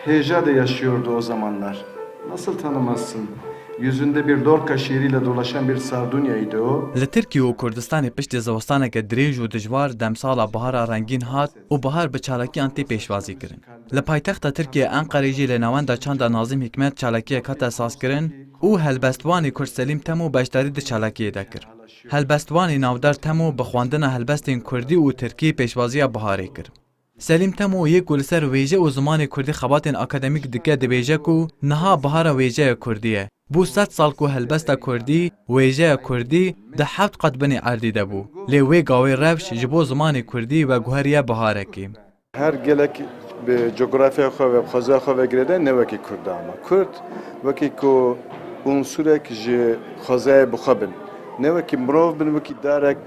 Heyja da yaşıyordu o zamanlar. Nasıl tanımazsın? Yüzünde bir dorka şiiriyle dolaşan bir Sardunya'ydı o. Li Tirkiye û Kurdistanê piştî zivistaneke dirêj û dijwar demsala bihara rengîn hat û bihar bi çalakiyan tê pêşwazî kirin. Li paytexta Tirkiye Enqerê jî li navenda çanda Nazim Hikmet çalakiyek hate sazkirin û helbestwanê Kurd Selîm Temo beşdarî di çalakiyê de kir. Helbestwanê navdar Temo bi xwandina helbestên Kurdî û Tirkî pêşwaziya biharê kir. Selîm Temo yê ku li ser wêje û zimanê Kurdî xebatên akademîk dike dibêje ku niha bihara wêjeya Kurdî ye. بو 100 سال کو هلبستا کردی ویژه کردی ده 7 قط بنی عردی ده بو لی وی گاوی روش جبو زمان کردی و گوهریه بهارکی Her gelek bir coğrafya ve xaza ve girede ne vaki Kurd ama. Kurd vaki ku unsurek ji xazaya bixabin. Ne vaki mrov bin vaki darek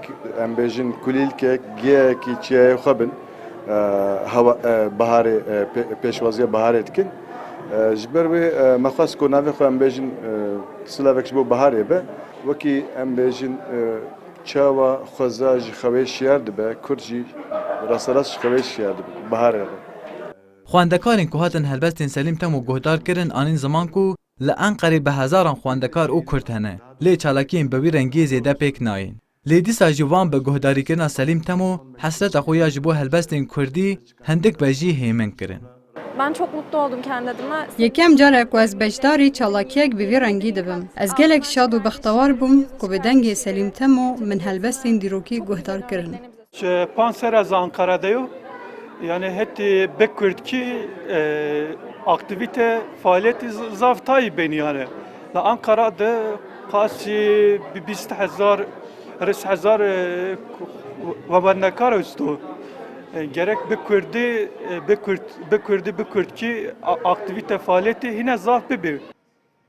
embejin kulilke giyeki çiye xabin. Hava bahari peşvaziye bahar etkin. جبر وی مخصوص کو ناوی خو ام بیجن سلاوک بو بهاره به وکی ام بیجن چاوا خزاج خویش یارد به کرجی راسراس خویش یارد بهاره خواندکارین که هاتن هلبستین سلیم تمو گهدار کرن آنین زمان کو لانقری به هزاران خواندکار او کرد هنه لی چالاکین به وی رنگی زیده پیک ناین لی دیسا جوان به گهداری کرنا سلیم تمو حسرت اخویا جبو هلبستین کردی هندک بجی هیمن کرن. Ben çok mutlu oldum kendi adıma. Yekem carek ku ez beşdarî çalakiyek bi vî rengî dibim. Ez gelek şad û bextewar bûm ku bi dengê Selîm Temo min helbestên dîrokî guhdar kirin. Ji pansera z Ankara'da yo, yani heti bekurdki aktivite faaliyeti zaftayı beni yani. La Ankara'da qasi 20,000 30,000 vabandakar üstü. Gerek bekurdki aktivite faaliyeti yine zaf bir.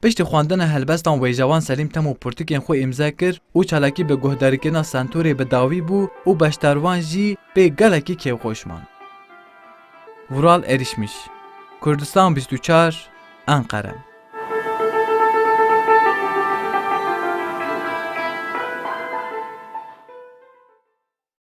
پشت خواندن هلبستان ویجوان سلیم تمو پرتوکین خو امضا کر او چالاکی به گهداریکنا سنتوری به داوی بو او بشتروان جی به گلکی کیو خوشمان. ورال erişmiş. Kurdistan 24 Ankara.